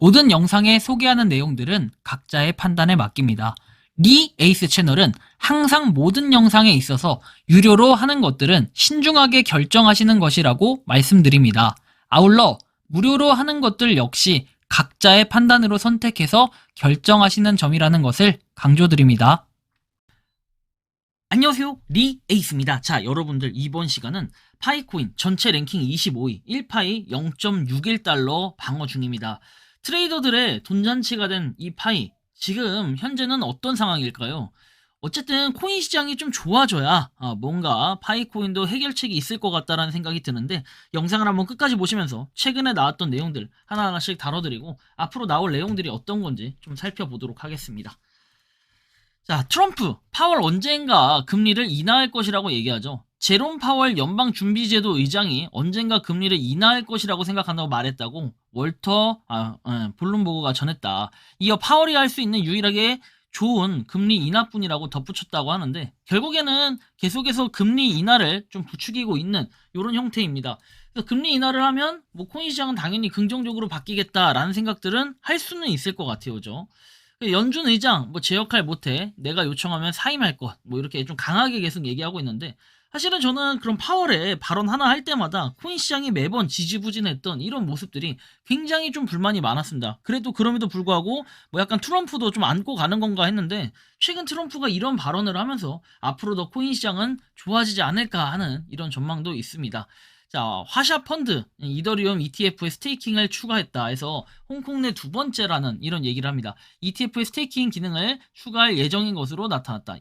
모든 영상에 소개하는 내용들은 각자의 판단에 맡깁니다. 리 에이스 채널은 항상 모든 영상에 있어서 유료로 하는 것들은 신중하게 결정하시는 것이라고 말씀드립니다. 아울러 무료로 하는 것들 역시 각자의 판단으로 선택해서 결정하시는 점이라는 것을 강조드립니다. 안녕하세요, 리 에이스입니다. 자, 여러분들 이번 시간은 파이코인 전체 랭킹 25위 1파이 0.61달러 방어 중입니다. 트레이더들의 돈잔치가 된 이 파이, 지금 현재는 어떤 상황일까요? 어쨌든 코인 시장이 좀 좋아져야 뭔가 파이코인도 해결책이 있을 것 같다라는 생각이 드는데, 영상을 한번 끝까지 보시면서 최근에 나왔던 내용들 하나하나씩 다뤄드리고 앞으로 나올 내용들이 어떤 건지 좀 살펴보도록 하겠습니다. 자, 트럼프, 파월 언젠가 금리를 인하할 것이라고 얘기하죠. 제롬 파월 연방준비제도 의장이 언젠가 금리를 인하할 것이라고 생각한다고 말했다고 블룸버그가 전했다. 이어 파월이 할 수 있는 유일하게 좋은 금리 인하뿐이라고 덧붙였다고 하는데, 결국에는 계속해서 금리 인하를 좀 부추기고 있는 이런 형태입니다. 그래서 금리 인하를 하면 뭐 코인 시장은 당연히 긍정적으로 바뀌겠다라는 생각들은 할 수는 있을 것 같아요. 그죠? 연준 의장 뭐 제 역할 못해, 내가 요청하면 사임할 것, 뭐 이렇게 좀 강하게 계속 얘기하고 있는데, 사실은 저는 그런 파월에 발언 하나 할 때마다 코인 시장이 매번 지지부진했던 이런 모습들이 굉장히 좀 불만이 많았습니다. 그래도 그럼에도 불구하고 뭐 약간 트럼프도 좀 안고 가는 건가 했는데, 최근 트럼프가 이런 발언을 하면서 앞으로 더 코인 시장은 좋아지지 않을까 하는 이런 전망도 있습니다. 자, 화샤 펀드, 이더리움 ETF에 스테이킹을 추가했다 해서 홍콩 내 두 번째라는 이런 얘기를 합니다. ETF에 스테이킹 기능을 추가할 예정인 것으로 나타났다.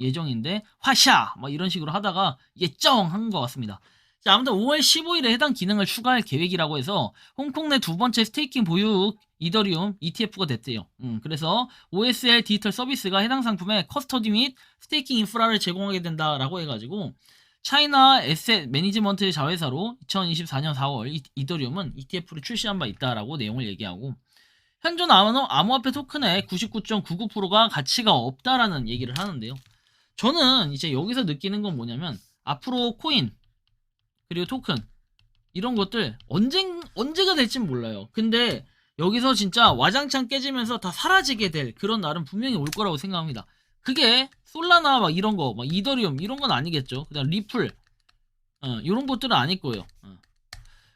예정인데 화샤 뭐 이런 식으로 하다가 예정한 것 같습니다. 자, 아무튼 5월 15일에 해당 기능을 추가할 계획이라고 해서 홍콩 내 두 번째 스테이킹 보유 이더리움 ETF가 됐대요. 그래서 OSL 디지털 서비스가 해당 상품에 커스터디 및 스테이킹 인프라를 제공하게 된다라고 해가지고, 차이나 에셋 매니지먼트 자회사로 2024년 4월 이더리움은 ETF를 출시한 바 있다라고 내용을 얘기하고, 현존 암호화폐 토큰의 99.99%가 가치가 없다라는 얘기를 하는데요. 저는 이제 여기서 느끼는 건 뭐냐면, 앞으로 코인 그리고 토큰 이런 것들 언제가 될진 몰라요. 근데 여기서 진짜 와장창 깨지면서 다 사라지게 될 그런 날은 분명히 올 거라고 생각합니다. 그게 솔라나 막 이런 거, 막 이더리움 이런 건 아니겠죠. 그다음 리플, 이런 것들은 아닐 거예요.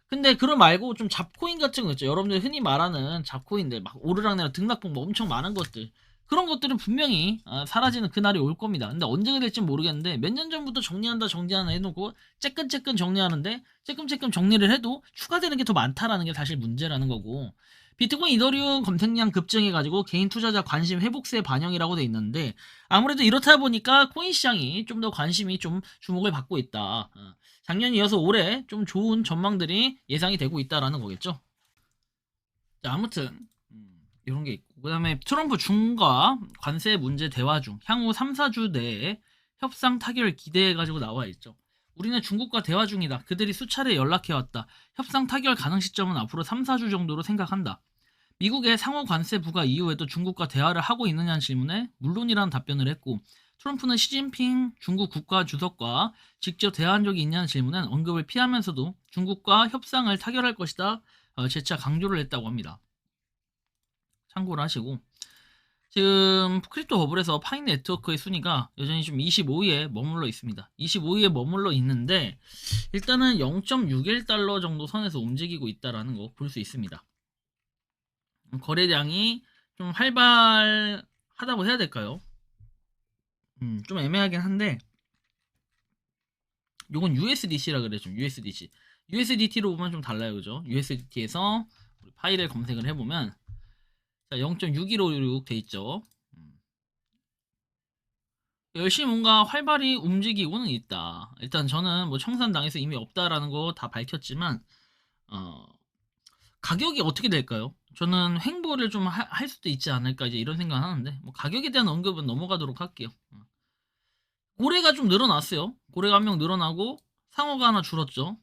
근데 그거 말고 좀 잡코인 같은 거 있죠. 여러분들 흔히 말하는 잡코인들, 막 오르락내락 등락폭 뭐 엄청 많은 것들, 그런 것들은 분명히 사라지는 그날이 올 겁니다. 근데 언제가 될지 모르겠는데, 몇 년 전부터 정리한다 해놓고 쬐끈쬐끈 정리하는데, 쬐끔쬐끔 정리를 해도 추가되는 게 더 많다라는 게 사실 문제라는 거고, 비트코인 이더리움 검색량 급증해가지고 개인 투자자 관심 회복세 반영이라고 돼 있는데, 아무래도 이렇다 보니까 코인 시장이 좀 더 관심이 좀 주목을 받고 있다. 작년 이어서 올해 좀 좋은 전망들이 예상이 되고 있다라는 거겠죠. 자, 아무튼 이런 게 있고, 그 다음에 트럼프 중과 관세 문제 대화 중 향후 3, 4주 내에 협상 타결을 기대해가지고 나와 있죠. 우리는 중국과 대화 중이다. 그들이 수차례 연락해왔다. 협상 타결 가능 시점은 앞으로 3, 4주 정도로 생각한다. 미국의 상호 관세부가 이후에도 중국과 대화를 하고 있느냐는 질문에 물론이라는 답변을 했고, 트럼프는 시진핑 중국 국가주석과 직접 대화한 적이 있냐는 질문엔 언급을 피하면서도 중국과 협상을 타결할 것이다 재차 강조를 했다고 합니다. 참고를 하시고, 지금 크립토 버블에서 파인 네트워크의 순위가 여전히 좀 25위에 머물러 있습니다. 25위에 머물러 있는데, 일단은 0.61달러 정도 선에서 움직이고 있다라는 거 볼 수 있습니다. 거래량이 좀 활발하다고 해야 될까요? 좀 애매하긴 한데, 요건 USDC라 그래죠. USDT로 보면 좀 달라요. 그죠? USDT에서 파일을 검색을 해보면, 자, 0.6156 돼 있죠. 열심히 뭔가 활발히 움직이고는 있다. 일단 저는 뭐 청산당에서 이미 없다라는 거 다 밝혔지만, 가격이 어떻게 될까요? 저는 횡보를 좀 할 수도 있지 않을까, 이제 이런 생각 하는데, 뭐 가격에 대한 언급은 넘어가도록 할게요. 고래가 좀 늘어났어요. 고래가 한 명 늘어나고 상어가 하나 줄었죠.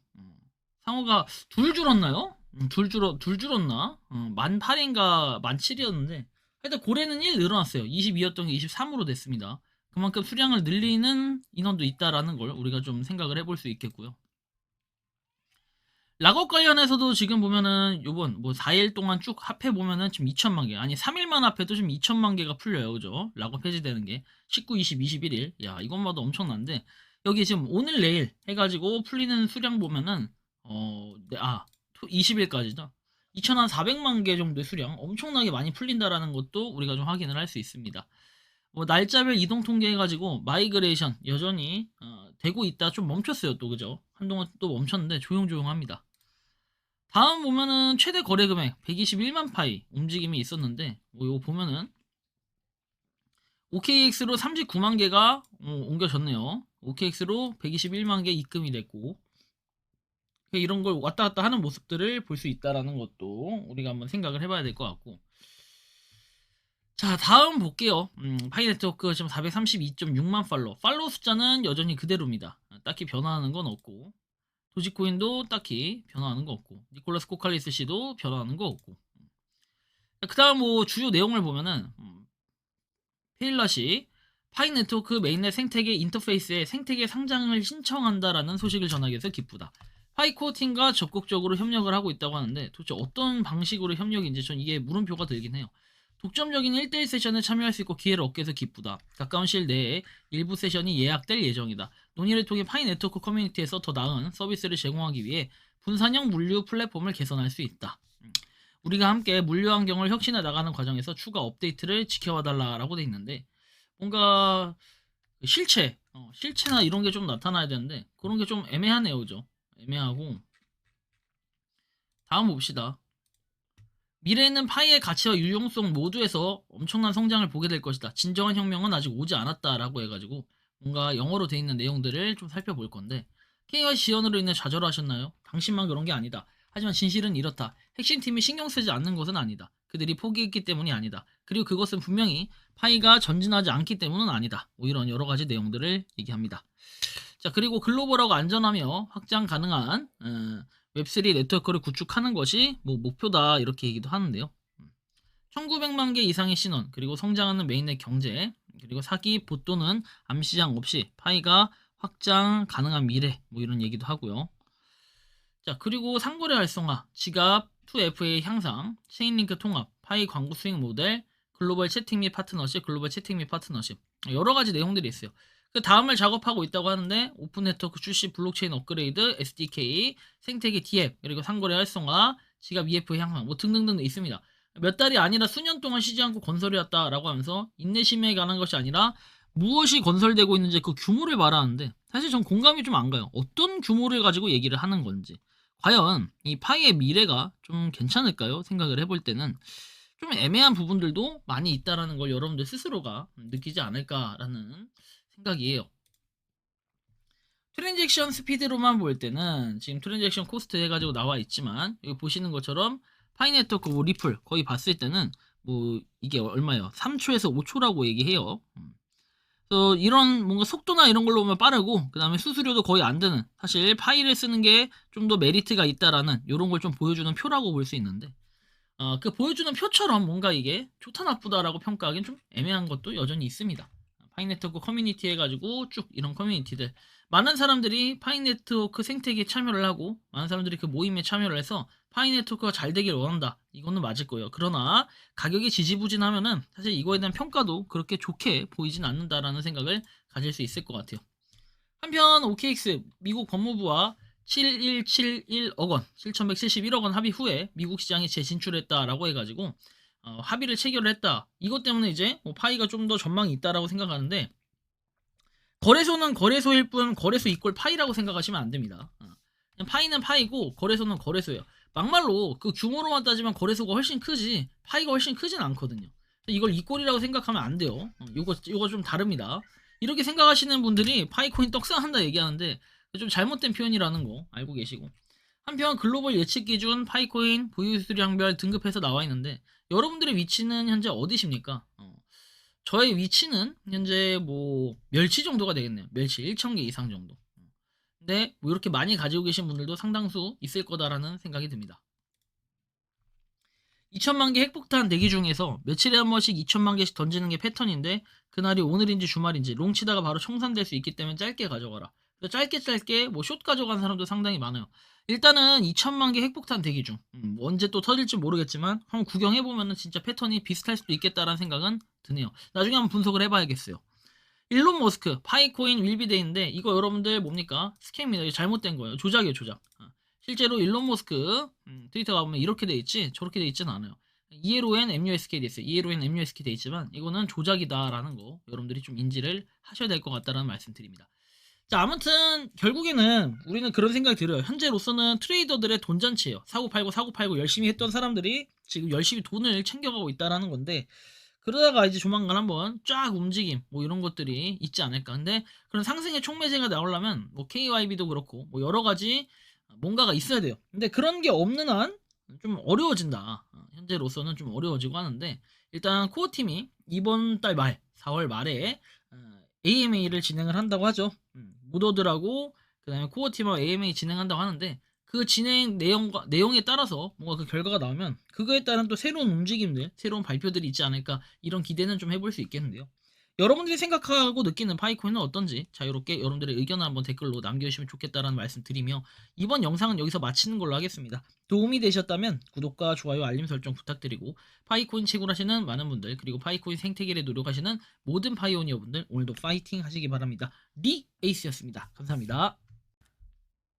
상어가 둘 줄었나요? 둘 줄었나? 18인가 17이었는데, 하여튼 고래는 1 늘어났어요. 22였던 게 23으로 됐습니다. 그만큼 수량을 늘리는 인원도 있다라는 걸 우리가 좀 생각을 해볼 수 있겠고요. 락업 관련해서도 지금 보면은 요번 뭐 4일 동안 쭉 합해 보면은 지금 2천만 개, 아니 3일만 합해도 지금 2천만 개가 풀려요. 그죠? 락업 해제되는 게 19, 20, 21일. 야, 이건 봐도 엄청난데 여기 지금 오늘 내일 해가지고 풀리는 수량 보면은 네, 20일까지다. 2,400만 개 정도의 수량, 엄청나게 많이 풀린다라는 것도 우리가 좀 확인을 할 수 있습니다. 뭐 날짜별 이동 통계 해가지고 마이그레이션 여전히 되고 있다. 좀 멈췄어요 또. 그죠? 한동안 또 멈췄는데 조용조용합니다. 다음 보면은 최대 거래 금액 121만 파이 움직임이 있었는데 뭐 이거 보면은 OKX로 39만 개가 옮겨졌네요. OKX로 121만 개 입금이 됐고, 이런 걸 왔다 갔다 하는 모습들을 볼 수 있다라는 것도 우리가 한번 생각을 해봐야 될 것 같고. 자, 다음 볼게요. 파이네트워크 지금 432.6만 팔로우 숫자는 여전히 그대로입니다. 딱히 변화하는 건 없고, 도지코인도 딱히 변화하는 거 없고, 니콜라스 코칼리스 씨도 변화하는 거 없고. 그 다음 뭐 주요 내용을 보면은 페일럿이 파이네트워크 메인넷 생태계 인터페이스에 생태계 상장을 신청한다라는 소식을 전하게 해서 기쁘다. 파이코어팀과 적극적으로 협력을 하고 있다고 하는데 도대체 어떤 방식으로 협력인지 전 이게 물음표가 들긴 해요. 독점적인 1대1 세션에 참여할 수 있고 기회를 얻게 해서 기쁘다. 가까운 시일 내에 일부 세션이 예약될 예정이다. 논의를 통해 파이네트워크 커뮤니티에서 더 나은 서비스를 제공하기 위해 분산형 물류 플랫폼을 개선할 수 있다. 우리가 함께 물류 환경을 혁신해 나가는 과정에서 추가 업데이트를 지켜봐달라라고 돼 있는데 뭔가 실체나 이런 게 좀 나타나야 되는데 그런 게 좀 애매하네요. 그죠? 애매하고. 다음 봅시다. 미래에는 파이의 가치와 유용성 모두에서 엄청난 성장을 보게 될 것이다. 진정한 혁명은 아직 오지 않았다라고 해가지고 뭔가 영어로 돼 있는 내용들을 좀 살펴볼 건데 KYC 지연으로 인해 좌절하셨나요? 당신만 그런 게 아니다. 하지만 진실은 이렇다. 핵심팀이 신경 쓰지 않는 것은 아니다. 그들이 포기했기 때문이 아니다. 그리고 그것은 분명히 파이가 전진하지 않기 때문은 아니다. 뭐 이런 여러 가지 내용들을 얘기합니다. 자, 그리고 글로벌하고 안전하며 확장 가능한 웹3 네트워크를 구축하는 것이 뭐 목표다 이렇게 얘기도 하는데요. 1900만 개 이상의 신원, 그리고 성장하는 메인넷 경제, 그리고 사기, 봇 또는 암시장 없이 파이가 확장 가능한 미래, 뭐 이런 얘기도 하고요. 자, 그리고 상거래 활성화, 지갑, 2FA 향상, 체인링크 통합, 파이 광고 수익 모델, 글로벌 채팅 및 파트너십, 여러 가지 내용들이 있어요. 그 다음을 작업하고 있다고 하는데 오픈 네트워크 출시, 블록체인 업그레이드, SDK, 생태계 D앱, 그리고 상거래 활성화, 지갑 EF 향상 뭐 등등등 있습니다. 몇 달이 아니라 수년 동안 쉬지 않고 건설해왔다라고 하면서 인내심에 관한 것이 아니라 무엇이 건설되고 있는지 그 규모를 말하는데 사실 전 공감이 좀 안 가요. 어떤 규모를 가지고 얘기를 하는 건지. 과연 이 파이의 미래가 좀 괜찮을까요? 생각을 해볼 때는 좀 애매한 부분들도 많이 있다라는 걸 여러분들 스스로가 느끼지 않을까라는 생각이에요. 트랜잭션 스피드로만 볼 때는 지금 트랜잭션 코스트 해가지고 나와 있지만 여기 보시는 것처럼 파이네트워크 뭐 리플 거의 봤을 때는 뭐 이게 얼마예요? 3초에서 5초라고 얘기해요. 그래서 이런 뭔가 속도나 이런 걸로 보면 빠르고 그 다음에 수수료도 거의 안 드는, 사실 파이를 쓰는 게 좀 더 메리트가 있다라는 이런 걸 좀 보여주는 표라고 볼 수 있는데 그 보여주는 표처럼 뭔가 이게 좋다 나쁘다라고 평가하기엔 좀 애매한 것도 여전히 있습니다. 파이네트워크 커뮤니티 해가지고 쭉 이런 커뮤니티들 많은 사람들이 파이네트워크 생태계에 참여를 하고 많은 사람들이 그 모임에 참여를 해서 파이네트워크가 잘 되길 원한다. 이거는 맞을 거예요. 그러나 가격이 지지부진하면은 사실 이거에 대한 평가도 그렇게 좋게 보이진 않는다라는 생각을 가질 수 있을 것 같아요. 한편 OKX 미국 법무부와 7171억 원, 7171억 원 합의 후에 미국 시장에 재진출했다라고 해가지고 합의를 체결을 했다. 이것 때문에 이제 뭐 파이가 좀 더 전망이 있다라고 생각하는데 거래소는 거래소일 뿐 거래소 이꼴 파이라고 생각하시면 안 됩니다. 파이는 파이고 거래소는 거래소예요. 막말로 그 규모로만 따지면 거래소가 훨씬 크지 파이가 훨씬 크진 않거든요. 이걸 이꼴이라고 생각하면 안 돼요. 요거 좀 다릅니다. 이렇게 생각하시는 분들이 파이코인 떡상한다 얘기하는데 좀 잘못된 표현이라는 거 알고 계시고, 한편 글로벌 예측 기준 파이코인 보유 수량별 등급해서 나와 있는데 여러분들의 위치는 현재 어디십니까? 저의 위치는 현재 뭐 멸치 정도가 되겠네요. 멸치 1,000개 이상 정도. 근데 뭐 이렇게 많이 가지고 계신 분들도 상당수 있을 거다라는 생각이 듭니다. 2천만 개 핵폭탄 대기 중에서 며칠에 한 번씩 2천만 개씩 던지는 게 패턴인데 그날이 오늘인지 주말인지 롱치다가 바로 청산될 수 있기 때문에 짧게 가져가라. 짧게 뭐 숏 가져간 사람도 상당히 많아요. 일단은 2천만 개 핵폭탄 대기 중. 뭐 언제 또 터질지 모르겠지만 한번 구경해보면은 진짜 패턴이 비슷할 수도 있겠다라는 생각은 드네요. 나중에 한번 분석을 해봐야겠어요. 일론 머스크 파이코인 윌비데이인데 이거 여러분들 뭡니까? 스캠입니다. 이거 잘못된 거예요. 조작이에요, 조작. 실제로 일론 머스크 트위터 가보면 이렇게 돼 있지 저렇게 돼 있지는 않아요. ELON MUSK 돼 있어요. ELON MUSK 돼 있지만 이거는 조작이다라는 거 여러분들이 좀 인지를 하셔야 될 것 같다라는 말씀 드립니다. 자, 아무튼 결국에는 우리는 그런 생각이 들어요. 현재로서는 트레이더들의 돈잔치예요. 사고 팔고 열심히 했던 사람들이 지금 열심히 돈을 챙겨가고 있다라는 건데, 그러다가 이제 조만간 한번 쫙 움직임 뭐 이런 것들이 있지 않을까. 근데 그런 상승의 촉매제가 나오려면 뭐 KYB도 그렇고 뭐 여러 가지 뭔가가 있어야 돼요. 근데 그런 게 없는 한 좀 어려워진다. 현재로서는 좀 어려워지고 하는데, 일단 코어 팀이 이번 달 말 4월 말에 AMA를 진행을 한다고 하죠. 무더들하고 그다음에 코어 팀하고 AMA 진행한다고 하는데, 그 진행 내용에 따라서 뭔가 그 결과가 나오면 그거에 따른 또 새로운 움직임들, 새로운 발표들이 있지 않을까, 이런 기대는 좀 해볼 수 있겠는데요. 여러분들이 생각하고 느끼는 파이코인은 어떤지 자유롭게 여러분들의 의견을 한번 댓글로 남겨주시면 좋겠다라는 말씀 드리며, 이번 영상은 여기서 마치는 걸로 하겠습니다. 도움이 되셨다면 구독과 좋아요, 알림 설정 부탁드리고, 파이코인 채굴하시는 많은 분들, 그리고 파이코인 생태계를 노력하시는 모든 파이오니어분들, 오늘도 파이팅 하시기 바랍니다. 리 에이스였습니다. 감사합니다.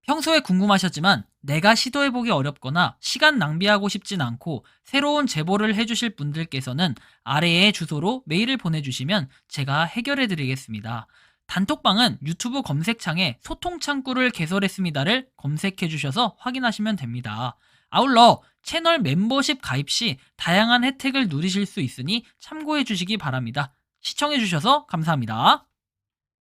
평소에 궁금하셨지만 내가 시도해보기 어렵거나 시간 낭비하고 싶진 않고 새로운 제보를 해주실 분들께서는 아래의 주소로 메일을 보내주시면 제가 해결해드리겠습니다. 단톡방은 유튜브 검색창에 소통창구를 개설했습니다를 검색해주셔서 확인하시면 됩니다. 아울러 채널 멤버십 가입 시 다양한 혜택을 누리실 수 있으니 참고해주시기 바랍니다. 시청해주셔서 감사합니다.